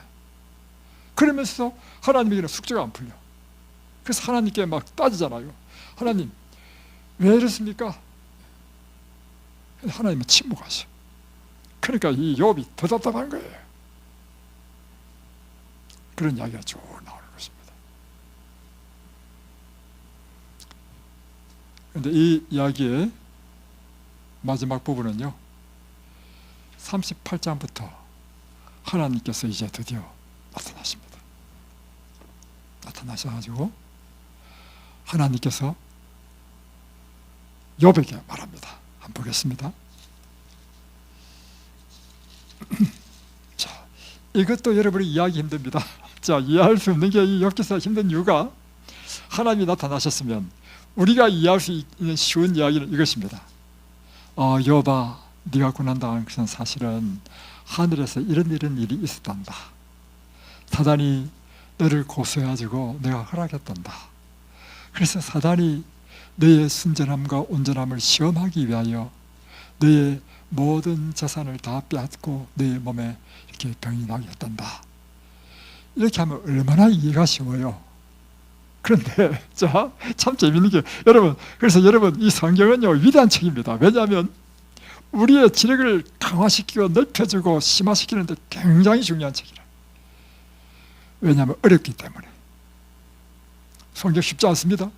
그러면서 하나님에게는 숙제가 안 풀려. 그래서 하나님께 막 따지잖아요. 하나님 왜 이렇습니까? 하나님은 침묵하셔. 그러니까 이 욥이 더 답답한 거예요. 그런 이야기가 쭉 나오는 것입니다. 그런데 이 이야기의 마지막 부분은요, 38장부터 하나님께서 이제 드디어 나타나십니다. 나타나셔가지고 하나님께서 욥에게 말합니다. 한번 보겠습니다. 자, 이것도 여러분이 이해하기 힘듭니다. 자, 이해할 수 없는 게 이 욥기서가 힘든 이유가, 하나님이 나타나셨으면 우리가 이해할 수 있는 쉬운 이야기는 이것입니다. 욥아, 네가 고난당한 것은 사실은 하늘에서 이런 일이 있었단다. 사단이 너를 고소해가지고 내가 허락했단다. 그래서 사단이 너의 순전함과 온전함을 시험하기 위하여 너의 모든 재산을 다 빼앗고 너의 몸에 이렇게 병이 나게 했단다. 이렇게 하면 얼마나 이해가 쉬워요. 그런데 자, 참 재밌는 게, 그래서 여러분 이 성경은요 위대한 책입니다. 왜냐하면 우리의 지력을 강화시키고 넓혀주고 심화시키는 데 굉장히 중요한 책이라. 왜냐하면 어렵기 때문에. 성경 쉽지 않습니다.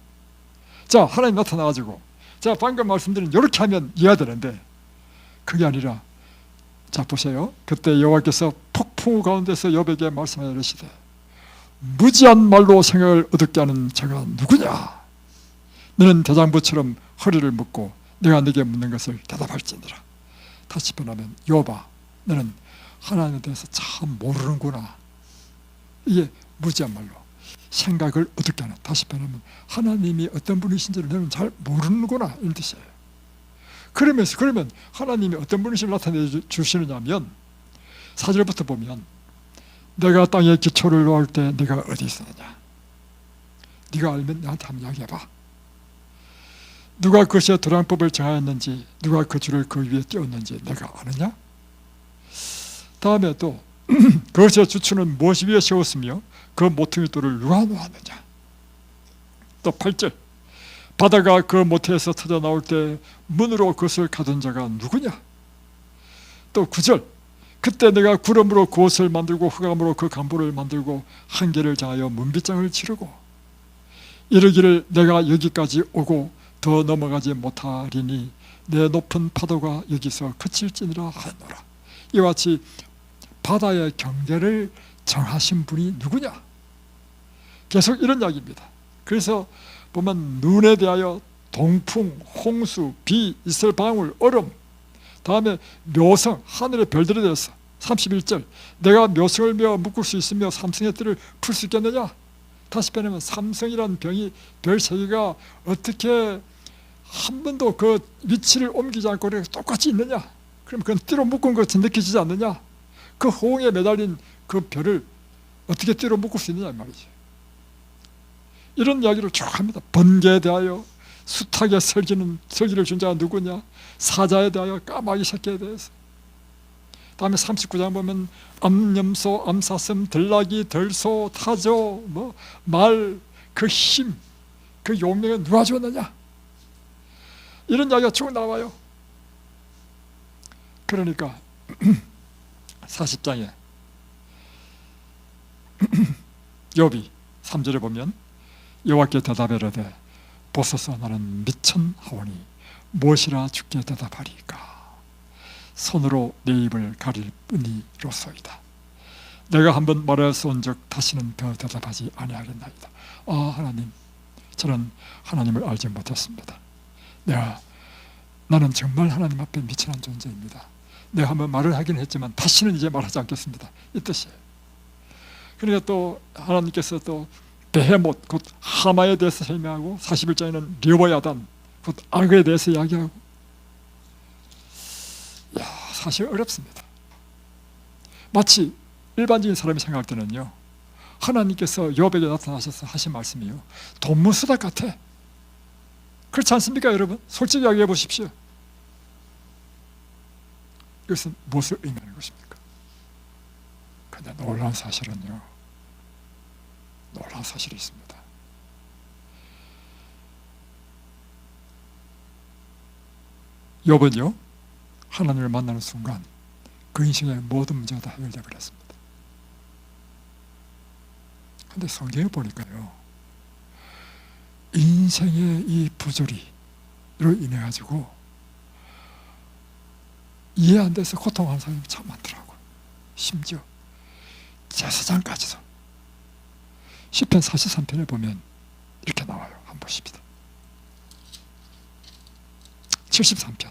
자, 하나님 나타나가지고, 자, 방금 말씀드린 이렇게 하면 이해가 되는데 그게 아니라, 자 보세요. 그때 여호와께서 폭풍 가운데서 욥에게 말씀하여 이르시되, 무지한 말로 생각을 어둡게 하는 자가 누구냐? 너는 대장부처럼 허리를 묶고 내가 네게 묻는 것을 대답할지니라. 다시 표현하면, 욥아, 너는 하나님에 대해서 참 모르는구나. 이게 무지한 말로 생각을 어둡게 하는, 다시 표현하면 하나님이 어떤 분이신지를 너는 잘 모르는구나 이런 뜻이에요. 그러면 하나님이 어떤 분이신지를 나타내 주시느냐면 4절부터 보면, 내가 땅에 기초를 놓을 때 네가 어디 있었느냐? 네가 알면 나한테 한번 이야기해봐. 누가 그것의 도량법을 정하였는지, 누가 그 줄을 그 위에 띄웠는지 내가 아느냐? 다음에 또 그것의 주추는 무엇 위에 세웠으며 그 모퉁이 돌을 누가 놓았느냐? 또 8절, 바다가 그 모태에서 터져 나올 때 문으로 그것을 가둔 자가 누구냐? 또 9절, 그때 내가 구름으로 그것을 만들고 흑암으로 그 강보를 만들고 한계를 정하여 문빗장을 치르고 이르기를 내가 여기까지 오고 더 넘어가지 못하리니 내 높은 파도가 여기서 그칠지니라 하노라. 이와 같이 바다의 경계를 정하신 분이 누구냐? 계속 이런 이야기입니다. 그래서 보면 눈에 대하여 동풍, 홍수, 비, 이슬방울, 얼음, 다음에 묘성, 하늘의 별들에 대해서 31절, 내가 묘성을 메어 묶을 수 있으며 삼성의 뜰을 풀 수 있겠느냐? 다시 빼내면 삼성이라는 병이 별 3개가 어떻게 한 번도 그 위치를 옮기지 않고 똑같이 있느냐? 그럼 그건 띠로 묶은 것처럼 느껴지지 않느냐? 그 호응에 매달린 그 별을 어떻게 띠로 묶을 수 있느냐 말이지. 이런 이야기를 쭉 합니다. 번개에 대하여 숱하게 설기를 준 자가 누구냐? 사자에 대하여 까마귀 새끼에 대해서. 다음에 39장 보면 암염소, 암사슴, 들나귀, 들소, 타조, 말, 그 힘, 그 용맹을 누가 주었느냐? 이런 이야기가 쭉 나와요. 그러니까 40장에 욥이 3절에 보면 여호와께 대답하되 보소서 나는 미천하오니 무엇이라 주께 대답하리까? 손으로 내 입을 가릴 뿐이로소이다. 내가 한번 말하여서 온 적 다시는 더 대답하지 아니하겠나이다. 하나님, 저는 하나님을 알지 못했습니다. 나는 정말 하나님 앞에 미천한 존재입니다. 내가 한번 말을 하긴 했지만 다시는 이제 말하지 않겠습니다. 이 뜻이에요. 그러니까 또 하나님께서 또 베헤못 곧 하마에 대해서 설명하고 41장에는 르보야단 곧 악에 대해서 이야기하고. 사실 어렵습니다. 마치 일반적인 사람이 생각할 때는요, 하나님께서 욥에게 나타나셔서 하신 말씀이요, 돈문수답 같아. 그렇지 않습니까 여러분? 솔직히 이야기해 보십시오. 이것은 무엇을 의미하는 것입니까? 근데 놀라운 사실은요, 놀라운 사실이 있습니다. 욥은요, 하나님을 만나는 순간 그 인생의 모든 문제가 다 해결되어 버렸습니다. 그런데 성경에 보니까요, 인생의 이 부조리로 인해 가지고 이해 안 돼서 고통하는 사람이 참 많더라고요. 심지어 제사장까지도. 시편 43편에 보면 이렇게 나와요. 한번 보십시다. 73편.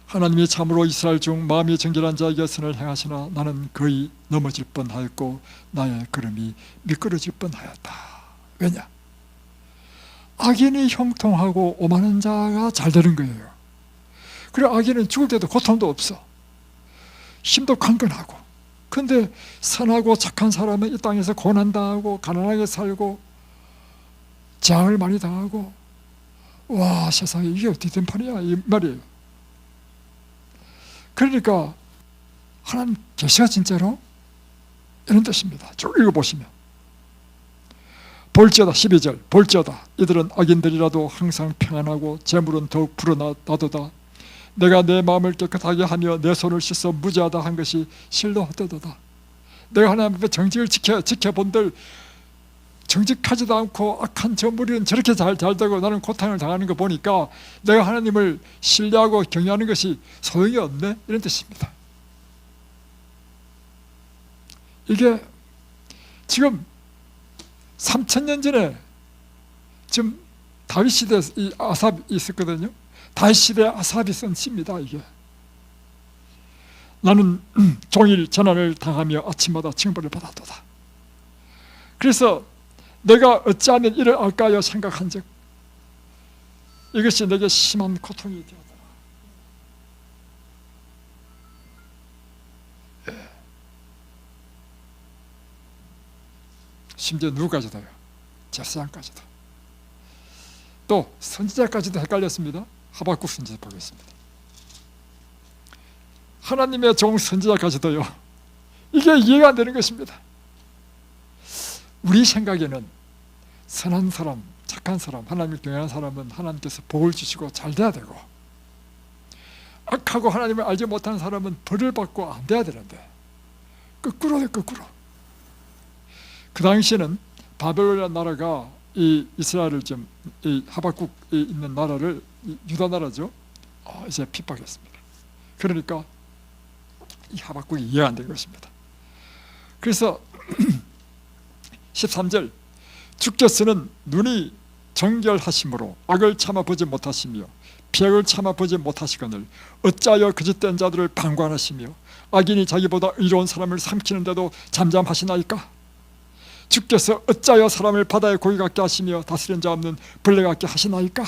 하나님이 참으로 이스라엘 중 마음이 정결한 자에게 선을 행하시나 나는 거의 넘어질 뻔하였고 나의 걸음이 미끄러질 뻔하였다. 왜냐? 악인이 형통하고 오만한 자가 잘 되는 거예요. 그래, 악인은 죽을 때도 고통도 없어. 힘도 강건하고. 근데 선하고 착한 사람은 이 땅에서 고난당하고 가난하게 살고 재앙을 많이 당하고, 와, 세상에 이게 어떻게 된 판이야 이 말이에요. 그러니까 하나님 계시가 진짜로? 이런 뜻입니다. 쭉 읽어보시면 볼지어다, 12절 볼지어다 이들은 악인들이라도 항상 평안하고 재물은 더욱 불어나도다. 내가 내 마음을 깨끗하게 하며 내 손을 씻어 무죄하다 한 것이 실로 헛되도다. 내가 하나님 앞에 정직을 지켜본들 정직하지도 않고 악한 저 무리는 저렇게 잘 되고 나는 고통을 당하는 거 보니까 내가 하나님을 신뢰하고 경외하는 것이 소용이 없네, 이런 뜻입니다. 이게 지금 3000년 전에 지금 다윗 시대에 이 아삽이 있었거든요. 다윗 시대 아삽이 쓴 시입니다. 이게 나는 종일 재난을 당하며 아침마다 징벌을 받았도다. 그래서 내가 어찌하면 이를 알까 하여 생각한 적 이것이 내게 심한 고통이 되었더라. 심지어 누구까지도요? 제사장까지도. 또 선지자까지도 헷갈렸습니다. 하박국 선지자 보겠습니다. 하나님의 종 선지자까지도요, 이게 이해가 안 되는 것입니다. 우리 생각에는 선한 사람, 착한 사람, 하나님을 경외하는 사람은 하나님께서 복을 주시고 잘 돼야 되고, 악하고 하나님을 알지 못하는 사람은 벌을 받고 안 돼야 되는데, 거꾸로요, 거꾸로. 그 당시에는 바벨론이라는 나라가 이 이스라엘을 좀, 이 하박국이 있는 나라를, 유다 나라죠, 이제 핍박했습니다. 그러니까 이 하박국이 이해가 안 된 것입니다. 그래서 13절, 주께서는 눈이 정결하심으로 악을 참아보지 못하시며 비약을 참아보지 못하시거늘 어찌하여 거짓된 자들을 방관하시며 악인이 자기보다 의로운 사람을 삼키는데도 잠잠하시나이까? 주께서 어찌하여 사람을 바다의 고기 같게 하시며 다스린 자 없는 벌레 같게 하시나이까?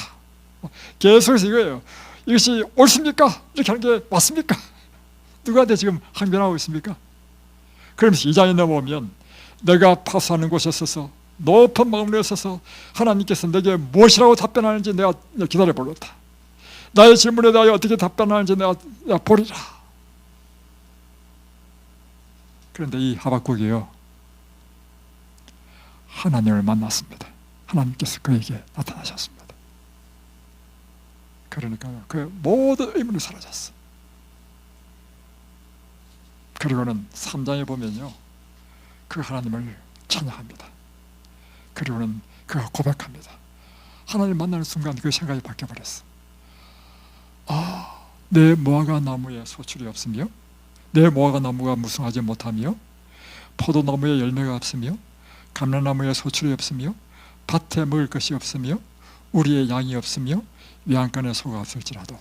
계속해서 이거예요. 이것이 옳습니까? 이렇게 하는 게 맞습니까? 누구한테 지금 항변하고 있습니까? 그러면서 2장에 넘어오면 내가 파수하는 곳에 서서 높은 마음으로 서서 하나님께서 내게 무엇이라고 답변하는지 내가 기다려 보겠다. 나의 질문에 대하여 어떻게 답변하는지 내가 보리라. 그런데 이 하박국이요, 하나님을 만났습니다. 하나님께서 그에게 나타나셨습니다. 그러니까요, 그 모든 의문이 사라졌어. 그리고는 3장에 보면요, 그 하나님을 찬양합니다. 그리고는 그가 고백합니다. 하나님 만나는 순간 그 생각이 바뀌어버렸어. 내 무화과 나무에 소출이 없으며 내 무화과 나무가 무성하지 못하며 포도나무에 열매가 없으며 감람나무에 소출이 없으며 밭에 먹을 것이 없으며 우리의 양이 없으며 외양간에 소가 없을지라도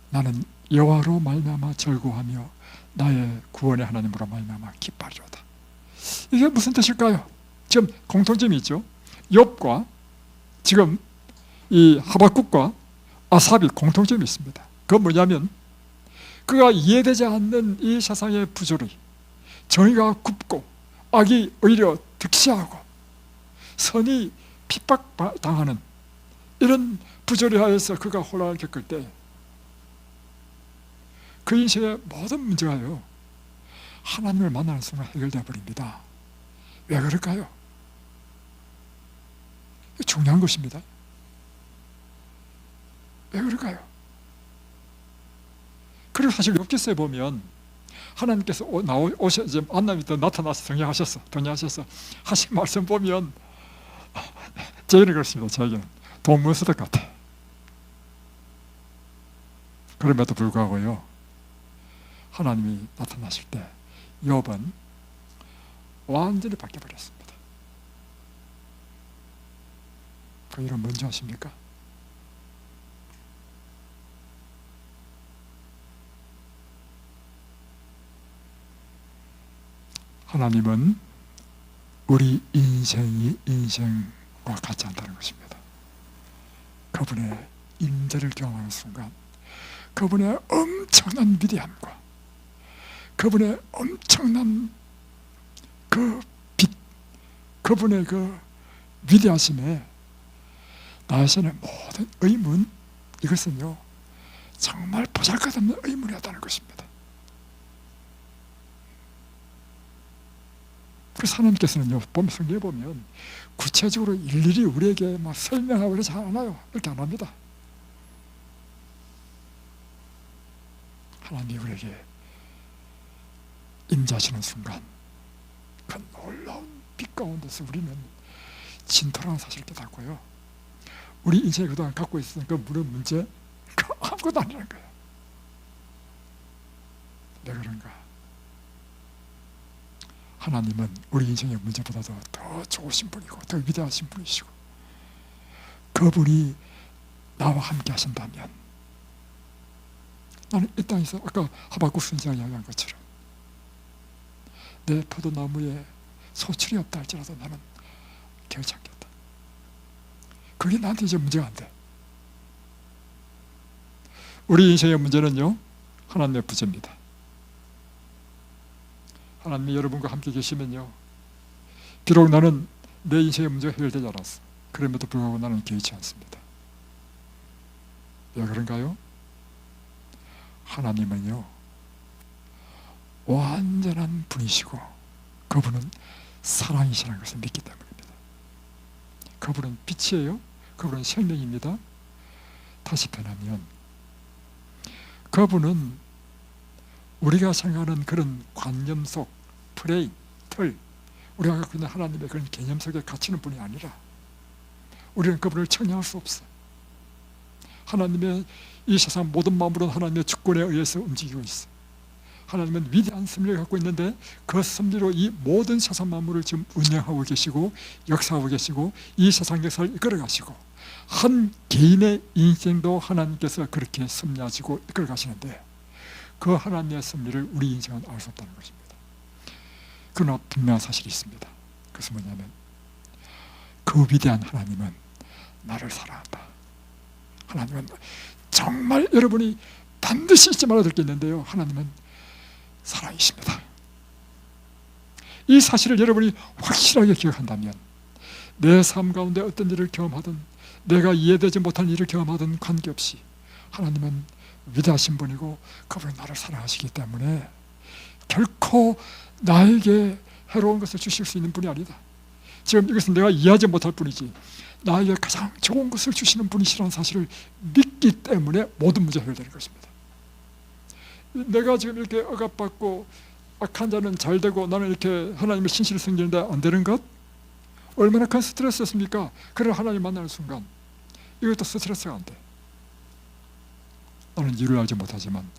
나는 여호와로 말미암아 즐거워하며 나의 구원의 하나님으로 말미암아 기뻐하리로다. 이게 무슨 뜻일까요? 지금 공통점이 있죠. 욥과 지금 이 하박국과 아삽이 공통점이 있습니다. 그건 뭐냐면 그가 이해되지 않는 이 세상의 부조리, 정의가 굽고 악이 오히려 득세하고 선이 핍박당하는 이런 부조리 하에서 그가 혼란을 겪을 때 그 인생의 모든 문제가요, 하나님을 만나는 순간 해결되어 버립니다. 왜 그럴까요? 중요한 것입니다. 왜 그럴까요? 그리고 사실 욥기서에 보면 하나님께서 이제 만남이 나타나서 동행하셔서 하신 말씀 보면 저희는 그렇습니다. 저에게는 동문서덕 같아. 그럼에도 불구하고요, 하나님이 나타나실 때 욥은 완전히 바뀌어버렸습니다. 그 이름 뭔지 아십니까? 하나님은 우리 인생이 인생과 같지 않다는 것입니다. 그분의 임재를 경험하는 순간 그분의 엄청난 위대함과 그분의 엄청난 그 빛, 그분의 그 위대하심에 나에서는 모든 의문, 이것은요 정말 보잘것없는 의문이었다는 것입니다. 그래서 하나님께서는요, 성경에 보면 구체적으로 일일이 우리에게 막 설명하고 그러지 않아요. 그렇게 안 합니다. 하나님이 우리에게 임재하시는 순간 그 놀라운 빛 가운데서 우리는 진토라는 사실을 깨닫고요, 우리 인생에 그동안 갖고 있었던 그 물은 문제 그 아무것도 아니라는 거예요. 왜 그런가? 하나님은 우리 인생의 문제보다도 더 좋으신 분이고 더 위대하신 분이시고, 그분이 나와 함께 하신다면 나는 이 땅에서 아까 하박국 선지자가 이야기한 것처럼 내 포도나무에 소출이 없다 할지라도 나는 괜찮겠다. 그게 나한테 이제 문제가 안 돼. 우리 인생의 문제는요, 하나님의 부재입니다. 하나님이 여러분과 함께 계시면요, 비록 나는 내 인생의 문제가 해결되지 않았어. 그럼에도 불구하고 나는 개의치 않습니다. 왜 그런가요? 하나님은요, 완전한 분이시고 그분은 사랑이시라는 것을 믿기 때문입니다. 그분은 빛이에요. 그분은 생명입니다. 다시 변하면 그분은 우리가 생각하는 그런 관념 속 프레임, 틀, 우리가 갖고 있는 하나님의 그런 개념 속에 갇히는 분이 아니라 우리는 그분을 청량할 수 없어. 하나님의 이 세상 모든 만물은 하나님의 주권에 의해서 움직이고 있어. 하나님은 위대한 섭리를 갖고 있는데 그 섭리로 이 모든 세상 만물을 지금 운영하고 계시고 역사하고 계시고 이 세상 역사를 이끌어 가시고 한 개인의 인생도 하나님께서 그렇게 섭리하시고 이끌어 가시는데 그 하나님의 섭리를 우리 인생은 알 수 없다는 것입니다. 그러나 분명한 사실이 있습니다. 그것은 뭐냐면 그 위대한 하나님은 나를 사랑한다. 하나님은 정말 여러분이 반드시 잊지 말아야 될 게 있는데요, 하나님은 사랑이십니다. 이 사실을 여러분이 확실하게 기억한다면 내 삶 가운데 어떤 일을 경험하든 내가 이해되지 못한 일을 경험하든 관계없이 하나님은 위대하신 분이고 그분이 나를 사랑하시기 때문에 결코 나에게 해로운 것을 주실 수 있는 분이 아니다. 지금 이것은 내가 이해하지 못할 뿐이지 나에게 가장 좋은 것을 주시는 분이시라는 사실을 믿기 때문에 모든 문제가 해결되는 것입니다. 내가 지금 이렇게 억압받고 악한 자는 잘 되고 나는 이렇게 하나님의 신실을 섬기는데 안 되는 것? 얼마나 큰 스트레스였습니까? 그래 하나님 만나는 순간 이것도 스트레스가 안 돼. 나는 이유를 알지 못하지만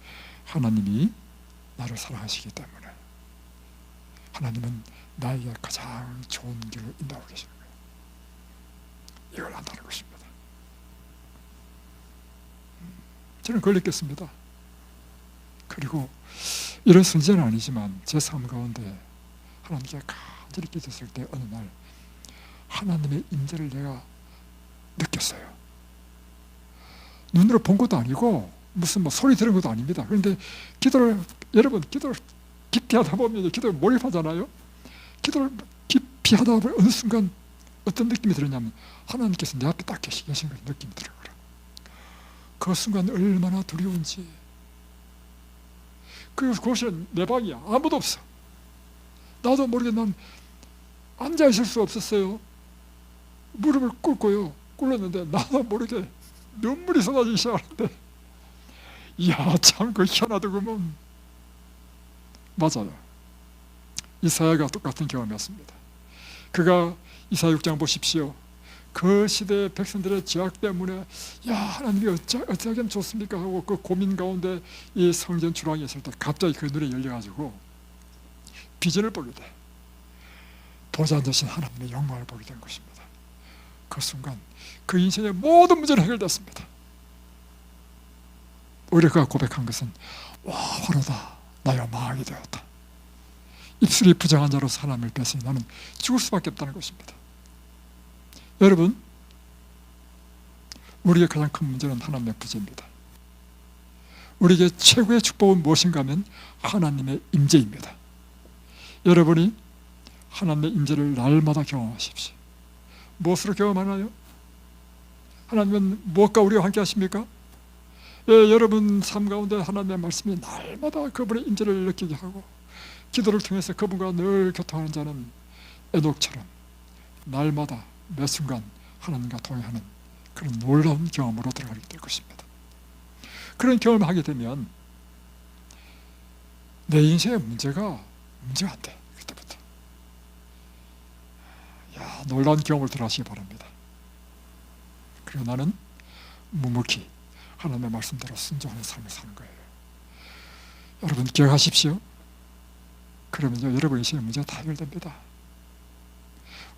하나님이 나를 사랑하시기 때문에 하나님은 나에게 가장 좋은 길을 인도하고 계시는 거예요. 이걸 안다는 것입니다. 저는 걸렸겠습니다. 그리고 이런 순전은 아니지만 제 삶 가운데 하나님께 간절히 기도했을 때 어느 날 하나님의 임재를 내가 느꼈어요. 눈으로 본 것도 아니고 무슨 뭐 소리 들은 것도 아닙니다. 그런데 여러분 기도를 깊이 하다 보면 기도에 몰입하잖아요. 기도를 깊이 하다 보면 어느 순간 어떤 느낌이 들었냐면 하나님께서 내 앞에 딱 계신 그런 느낌이 들어요. 그 순간 얼마나 두려운지. 그곳은 내 방이야. 아무도 없어. 나도 모르게 난 앉아 있을 수 없었어요. 무릎을 꿇었는데 나도 모르게 눈물이 쏟아지기 시작하는데 이야 참 그 희한하더구먼. 맞아요. 이사야가 똑같은 경험이었습니다. 그가 이사야 6장 보십시오. 그 시대의 백성들의 죄악 때문에 야 하나님이 어찌 하면 좋습니까 하고 그 고민 가운데 이 성전 주랑에 있을 때 갑자기 그 눈이 열려가지고 비전을 보게 돼. 보좌 앉으신 하나님의 영광을 보게 된 것입니다. 그 순간 그 인생의 모든 문제는 해결됐습니다. 오히려 그가 고백한 것은 와 화로다 나여 망하게 되었다. 입술이 부정한 자로서 하나님을 뺐으니 나는 죽을 수밖에 없다는 것입니다. 여러분, 우리의 가장 큰 문제는 하나님의 부재입니다. 우리에게 최고의 축복은 무엇인가 하면 하나님의 임재입니다. 여러분이 하나님의 임재를 날마다 경험하십시오. 무엇으로 경험하나요? 하나님은 무엇과 우리와 함께 하십니까? 예, 여러분 삶 가운데 하나님의 말씀이 날마다 그분의 임재를 느끼게 하고 기도를 통해서 그분과 늘 교통하는 자는 에녹처럼 날마다 매 순간 하나님과 동행하는 그런 놀라운 경험으로 들어가게 될 것입니다. 그런 경험을 하게 되면 내 인생의 문제가 안 돼. 그때부터 놀라운 경험을 들어가시기 바랍니다. 그리고 나는 묵묵히 하나님의 말씀대로 순종하는 삶을 사는 거예요. 여러분 기억하십시오. 그러면요 여러분 인생의 문제가 다 해결됩니다.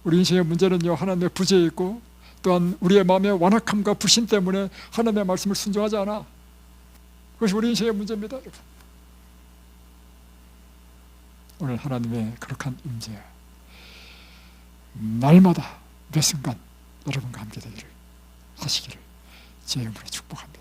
우리 인생의 문제는요 하나님의 부재에 있고 또한 우리의 마음의 완악함과 불신 때문에 하나님의 말씀을 순종하지 않아. 그것이 우리 인생의 문제입니다. 여러분. 오늘 하나님의 거룩한 임재 날마다 매 순간 여러분과 함께 되기를 하시기를 제 이름으로 축복합니다.